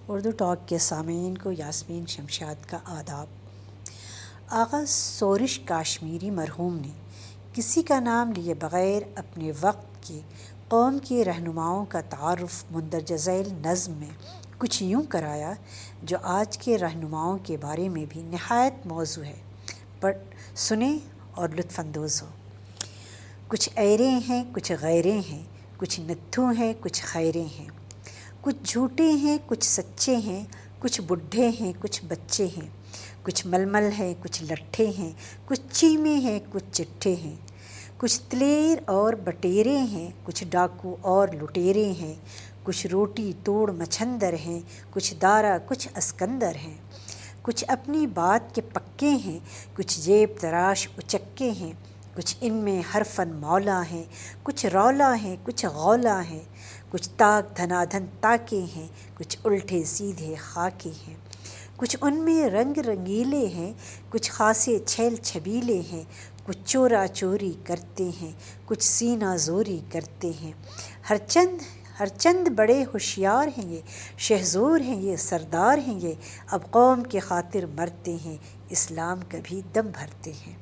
Urdu talk کے سامعین کو یاسمین شمشاد کا آداب۔ آغا سورش کاشمیری مرحوم نے کسی کا نام لیے بغیر اپنے وقت کی قوم کی رہنماؤں کا تعارف مندرجہ ذیل نظم میں کچھ یوں کرایا جو آج کے رہنماؤں کے بارے میں بھی نہایت موزوں ہے، پر سنیں اور لطف اندوز ہو۔ کچھ ایرے ہیں، کچھ غیرے ہیں، کچھ نتھو ہیں، کچھ خیرے ہیں، کچھ جھوٹے ہیں، کچھ سچے ہیں، کچھ بڈھے ہیں، کچھ بچے ہیں، کچھ ململ ہیں، کچھ لٹھے ہیں، کچھ چیمے ہیں، کچھ چٹھے ہیں، کچھ دلیر اور بٹیرے ہیں، کچھ ڈاکو اور لٹیرے ہیں، کچھ روٹی توڑ مچھندر ہیں، کچھ دارا، کچھ اسکندر ہیں، کچھ اپنی بات کے پکے ہیں، کچھ جیب تراش اچکے ہیں، کچھ ان میں حرفاً مولا ہیں، کچھ رولا ہیں، کچھ غولا ہیں، کچھ تاک دھنادھن تاکے ہیں، کچھ الٹے سیدھے خاکے ہیں، کچھ ان میں رنگ رنگیلے ہیں، کچھ خاصے چھیل چھبیلے ہیں، کچھ چورا چوری کرتے ہیں، کچھ سینہ زوری کرتے ہیں، ہر چند بڑے ہوشیار ہیں یہ، شہزور ہیں یہ، سردار ہیں یہ، اب قوم کے خاطر مرتے ہیں، اسلام کا بھی دم بھرتے ہیں۔